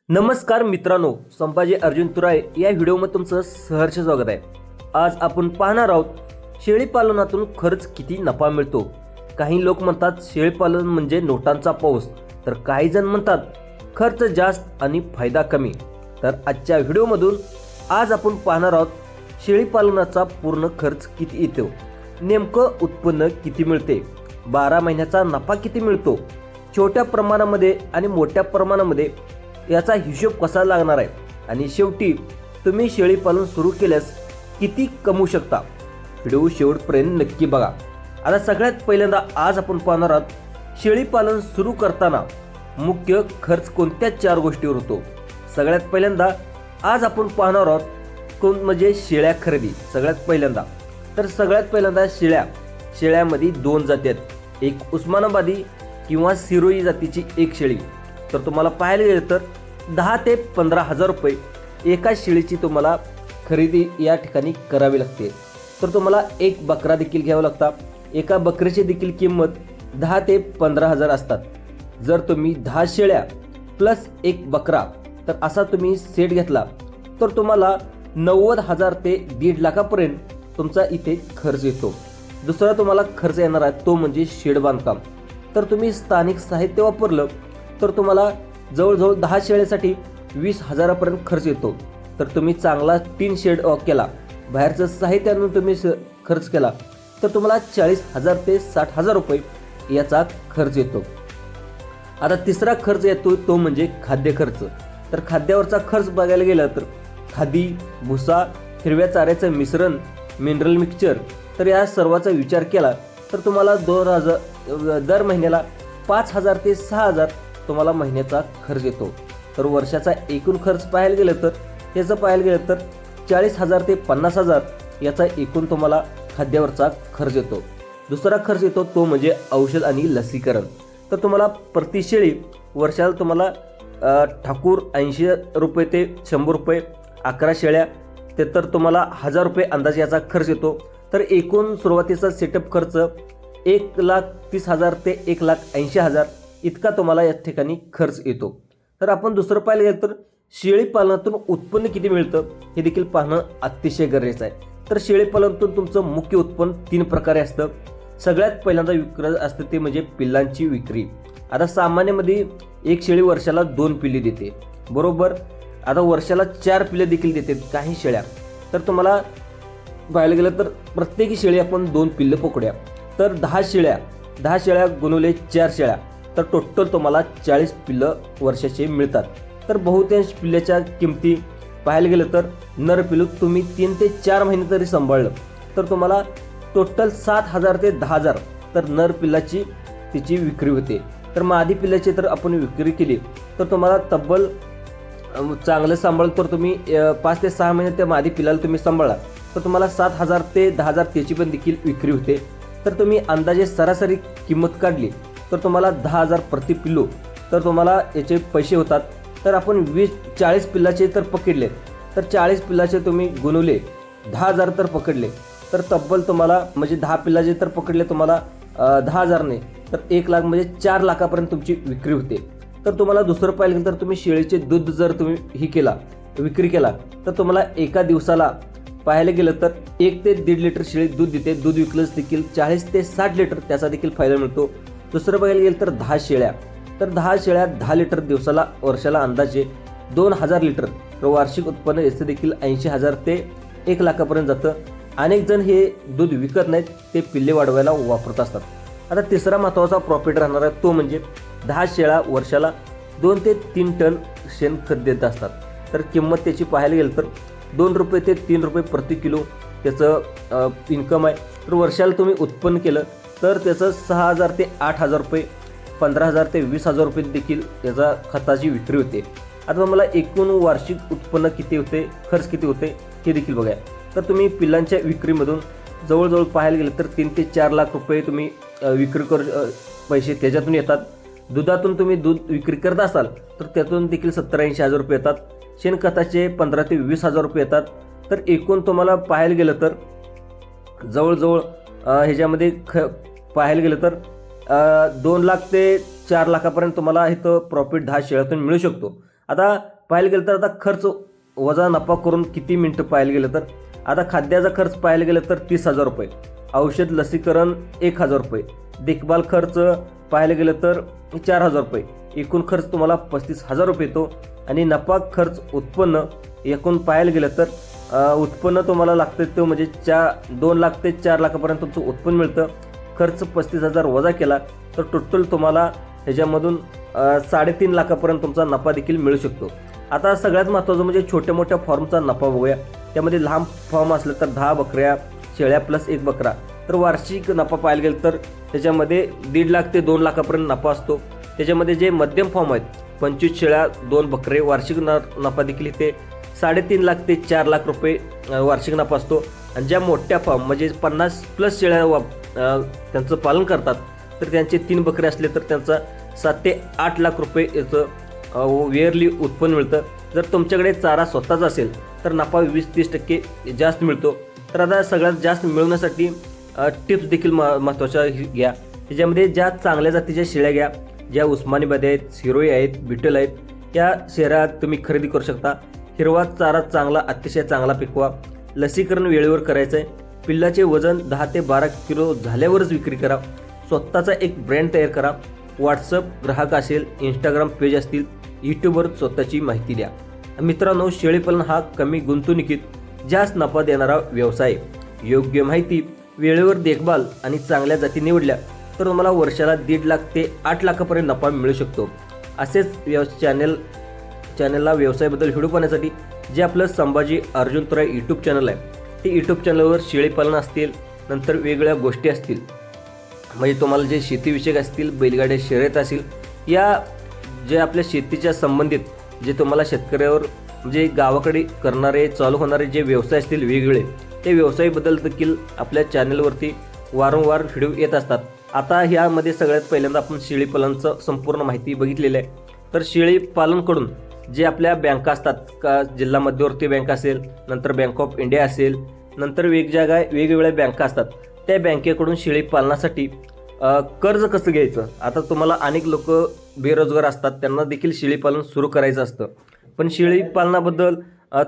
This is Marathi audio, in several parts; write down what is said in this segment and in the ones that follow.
नमस्कार मित्रांनो, संभाजी अर्जुन तुराय या व्हिडिओमध्ये तुमचं सहर्ष स्वागत आहे. आज आपण पाहणार आहोत शेळी पालनातून खर्च किती नफा मिळतो. काही लोक म्हणतात शेळी पालन म्हणजे नोटांचा पाऊस, तर काही जण म्हणतात खर्च जास्त आणि फायदा कमी. तर आजच्या व्हिडिओमधून आज आपण पाहणार आहोत शेळी पालनाचा पूर्ण खर्च किती येतो, नेमकं उत्पन्न किती मिळते, 12 महिन्याचा नफा किती मिळतो, छोट्या प्रमाणामध्ये आणि मोठ्या प्रमाणामध्ये याचा हिशोब कसा लागणार आहे, आणि शेवटी तुम्ही शेळी पालन सुरू केल्यास किती कमवू शकता. व्हिडिओ शेवटपर्यंत नक्की बघा. आता सगळ्यात पहिल्यांदा आज आपण पाहणार आहोत शेळी पालन सुरू करताना मुख्य खर्च कोणत्या 4 गोष्टीवर होतो. सगळ्यात पहिल्यांदा आज आपण पाहणार आहोत म्हणजे शेळ्या खरेदी. सगळ्यात पहिल्यांदा शेळ्यामध्ये 2 जाती आहेत. एक उस्मानाबादी किंवा सिरोही जातीची एक शेळी. तर तुम्हाला पाहायला गेलं तर 10 ते 15 हजार रुपये एका शेळीची तुम्हाला खरेदी या ठिकाणी करावी लागते. तर तुम्हाला एक बकरा देखील घ्यावा लागता. एका बकरीची देखील किंमत 10 ते 15 हजार असतात. जर तुम्ही 10 शेळ्या प्लस एक बकरा तर असा तुम्ही सेट घेतला तर तुम्हाला 90,000 ते 1.5 लाखापर्यंत तुमचा इथे खर्च येतो. दुसरा तुम्हाला खर्च येणार आहे तो म्हणजे शेड बांधकाम. तर तुम्ही स्थानिक साहित्य वापरलं तर तुम्हाला जवळजवळ 10 शेळ्यासाठी 20,000पर्यंत खर्च येतो. तर तुम्ही चांगला टीन शेड केला, बाहेरचं साहित्य आणून तुम्ही खर्च केला तर तुम्हाला 40,000 ते 60,000 रुपये याचा खर्च येतो. आता तिसरा खर्च येतो तो म्हणजे खाद्य खर्च. तर खाद्यावरचा खर्च बघायला गेला तर खादी, भुसा, हिरव्या चाऱ्याचं मिश्रण, मिनरल मिक्सचर, तर या सर्वाचा विचार केला तर तुम्हाला दर महिन्याला 5,000 ते 6,000 तुम्हाला महिन्याचा खर्च येतो. तर वर्षाचा एकूण खर्च पाहायला गेलं तर 40,000 ते 50,000 याचा एकूण तुम्हाला खाद्यावरचा खर्च येतो. दुसरा खर्च येतो तो म्हणजे औषध आणि लसीकरण. तर तुम्हाला प्रति शेळी वर्षाला तुम्हाला ठाकूर 80 रुपये ते 100 रुपये, 11 शेळ्या ते तर तुम्हाला 1,000 रुपये अंदाजे याचा खर्च येतो. तर एकूण सुरुवातीचा सेटअप खर्च 1,30,000 ते 1,80,000 इतका तुम्हाला या ठिकाणी खर्च येतो. तर आपण दुसरं पाहायला गेलं तर शेळी पालनातून उत्पन्न किती मिळतं हे देखील पाहणं अतिशय गरजेचं आहे. तर शेळी पालनातून तुमचं मुख्य उत्पन्न 3 प्रकारे असतं. सगळ्यात पहिल्यांदा विक्री असतं ते म्हणजे पिल्लांची विक्री. आता सामान्यमध्ये एक शेळी वर्षाला 2 पिल्ले देते, बरोबर. आता वर्षाला 4 पिल्ले देखील देते काही शेळ्या. तर तुम्हाला पाहायला गेलं तर प्रत्येकी शेळी आपण 2 पिल्ले पकडूया. तर 10 शेळ्या गुणवले 4 शेळ्या तर टोटल तुम्हाला 40 पिल्लं वर्षाचे मिळतात. तर बहुतांश पिल्ल्याच्या किमती पाहायला गेलं तर नर पिल्लू तुम्ही 3 ते 4 महिने तरी सांभाळलं तर तुम्हाला टोटल 7,000 ते 10,000 तर नर पिल्लाची तिची विक्री होते. तर मादी पिल्लाची तर आपण विक्री केली तर तुम्हाला तब्बल चांगलं सांभाळलं तर तुम्ही 5 ते 6 महिने त्या मादी पिल्लाला तुम्ही सांभाळला तर तुम्हाला 7,000 ते 10,000 त्याची पण देखील विक्री होते. तर तुम्ही अंदाजे सरासरी किंमत काढली तर तुम्हाला 10,000 प्रति पिल्लू तर तुम्हाला याचे पैसे होतात. तर आपण 40 पिल्लाचे तर पकडले तर 40 पिल्लाचे तुम्ही गुणवले 10,000 तर पकडले तर तब्बल तुम्हाला म्हणजे 10 पिल्लाचे तर पकडले तुम्हाला 10,000ने तर 1 लाख म्हणजे 4 लाखापर्यंत तुमची विक्री होते. तर तुम्हाला दुसरं पाहिलं तर तुम्ही शेळीचे दूध जर तुम्ही विक्री केला तर तुम्हाला एका दिवसाला पाहायला गेलं तर 1 ते 1.5 लिटर शेळी दूध देते. दूध विकलंच देखील 40 ते 60 लिटर त्याचा देखील फायदा मिळतो. दुसरं बघायला गेलं तर 10 शेळ्या तर 10 शेळ्या 10 लिटर दिवसाला वर्षाला अंदाजे 2,000 लिटर तर वार्षिक उत्पन्न याचं देखील 80,000 ते 1 लाखापर्यंत जातं. अनेक जण हे दूध विकत नाहीत, ते पिल्ले वाढवायला वापरत असतात. आता तिसरा महत्त्वाचा प्रॉफिट राहणार आहे तो म्हणजे 10 शेळ्या वर्षाला 2 ते 3 टन शेणखत देत असतात. तर किंमत त्याची पाहायला गेलं तर 2 रुपये ते 3 रुपये प्रति किलो त्याचं इन्कम आहे. तर वर्षाला तुम्ही उत्पन्न केलं तर त्याचं 6,000 ते 8,000 रुपये, 15,000 ते 20,000 रुपये देखील त्याचा खताची विक्री होते. आता मला एकूण वार्षिक उत्पन्न किती होते, खर्च किती होते हे देखील बघा. तर तुम्ही पिल्लांच्या विक्रीमधून जवळजवळ पाहायला गेलं तर 3 ते 4 लाख रुपये तुम्ही विक्री पैसे त्याच्यातून येतात. दुधातून तुम्ही दूध विक्री करत असाल तर त्यातून देखील 70-80,000 रुपये येतात. शेणखताचे 15,000 ते 20,000 रुपये येतात. तर एकूण तुम्हाला पाहायला गेलं तर जवळजवळ ह्याच्यामध्ये पाहायला गेलं तर 2 लाख ते 4 लाखापर्यंत तुम्हाला इथं प्रॉफिट 10 शेळ्यातून मिळू शकतो. आता पाहायला गेलं तर आता खर्च वजा नफा करून किती मिनटं पाहायला गेलं तर आता खाद्याचा खर्च पाहायला गेलं तर 30,000 रुपये, औषध लसीकरण 1,000 रुपये, देखभाल खर्च पाहायला गेलं तर 4,000 रुपये, एकूण खर्च तुम्हाला 35,000 रुपये येतो. आणि नफा खर्च उत्पन्न एकूण पाहायला गेलं तर उत्पन्न तुम्हाला लागतं तो म्हणजे 2 लाख ते 4 लाखापर्यंत तुमचं उत्पन्न मिळतं. खर्च 35,000 वजा केला तर टोटल तुम्हाला ह्याच्यामधून 3.5 लाखापर्यंत तुमचा नफा देखील मिळू शकतो. आता सगळ्यात महत्त्वाचं म्हणजे छोट्या मोठ्या फॉर्मचा नफा बघूया. त्यामध्ये लहान फॉर्म असलं तर 10 बकऱ्या शेळ्या प्लस 1 बकरा तर वार्षिक नफा पाहायला गेलं तर त्याच्यामध्ये 1.5 लाख ते 2 लाखापर्यंत नफा असतो. त्याच्यामध्ये जे मध्यम फॉर्म आहेत 25 शेळ्या 2 बकरे वार्षिक नफा देखील इथे 3.5 लाख ते 4 लाख रुपये वार्षिक नफा असतो. आणि ज्या मोठ्या फॉर्म म्हणजे 50 प्लस शेळ्या त्यांचं पालन करतात तर त्यांचे 3 बकरे असले तर त्यांचा 7 ते 8 लाख रुपये याचं इयरली उत्पन्न मिळतं. जर तुमच्याकडे चारा स्वतःचा असेल तर नफा 20-30% जास्त मिळतो. तर आता सगळ्यात जास्त मिळवण्यासाठी टिप्स देखील महत्त्वाच्या घ्या. त्याच्यामध्ये ज्या चांगल्या जातीच्या शेळ्या घ्या, ज्या उस्मानीमध्ये आहेत, सिरोई आहेत, बिटल आहेत, त्या शेळ्या तुम्ही खरेदी करू शकता. हिरवा चारा चांगला अतिशय चांगला पिकवा. लसीकरण वेळेवर करायचं आहे. पिल्लाचे वजन 10 ते 12 किलो झाल्यावरच विक्री करा. स्वतःचा एक ब्रँड तयार करा. व्हॉट्सअप ग्राहक असेल, इंस्टाग्राम पेज असतील, यूट्यूबवर स्वतःची माहिती द्या. मित्रांनो, शेळीपालन हा कमी गुंतवणुकीत जास्त नफा देणारा व्यवसाय. योग्य माहिती, वेळेवर देखभाल आणि चांगल्या जाती निवडल्या तर तुम्हाला वर्षाला 1.5 लाख ते 8 लाखापर्यंत नफा मिळू शकतो. असेच चॅनलला व्यवसायाबद्दल व्हिडिओ पाहण्यासाठी जे आपलं संभाजी अर्जुन तुराई यूट्यूब चॅनल आहे ते यूट्यूब चॅनलवर शेळीपालन असतील, नंतर वेगवेगळ्या गोष्टी असतील, म्हणजे तुम्हाला जे शेतीविषयक असतील, बैलगाड्या शर्यत असेल, या जे आपल्या शेतीच्या संबंधित जे तुम्हाला शेतकऱ्यावर म्हणजे गावाकडे करणारे चालू होणारे जे व्यवसाय असतील वेगवेगळे, ते व्यवसायाबद्दल देखील आपल्या चॅनलवरती वारंवार व्हिडिओ येत असतात. आता ह्यामध्ये सगळ्यात पहिल्यांदा आपण शेळीपालनचं संपूर्ण माहिती बघितलेली आहे. तर शेळीपालनकडून जे आपल्या बँका असतात का, जिल्हा मध्यवर्ती बँक असेल, नंतर बँक ऑफ इंडिया असेल, नंतर वेगवेगळ्या बँका असतात, त्या बँकेकडून शेळीपालनासाठी कर्ज कसं घ्यायचं. आता तुम्हाला अनेक लोक बेरोजगार असतात, त्यांना देखील शेळीपालन सुरू करायचं असतं, पण शेळीपालनाबद्दल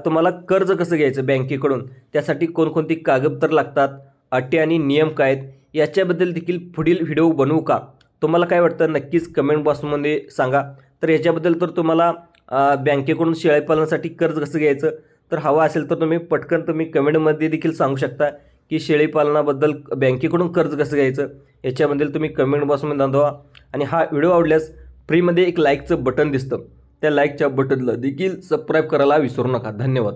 तुम्हाला कर्ज कसं घ्यायचं बँकेकडून, त्यासाठी कोणकोणती कागदपत्र लागतात, अटी आणि नियम काय आहेत, याच्याबद्दल देखील पुढील व्हिडिओ बनवू का, तुम्हाला काय वाटतं नक्कीच कमेंट बॉक्समध्ये सांगा. तर याच्याबद्दल तर तुम्हाला बँकेकडून शेळीपालनासाठी कर्ज कसं घ्यायचं तर हवा असेल तर तुम्ही कमेंटमध्ये देखील सांगू शकता की शेळीपालनाबद्दल बँकेकडून कर्ज कसं घ्यायचं, याच्याबद्दल तुम्ही कमेंट बॉक्समध्ये नोंदवा. आणि हा व्हिडिओ आवडल्यास फ्रीमध्ये एक लाईकचं बटन दिसतं, त्या लाईकच्या बटनला देखील सबस्क्राईब करायला विसरू नका. धन्यवाद.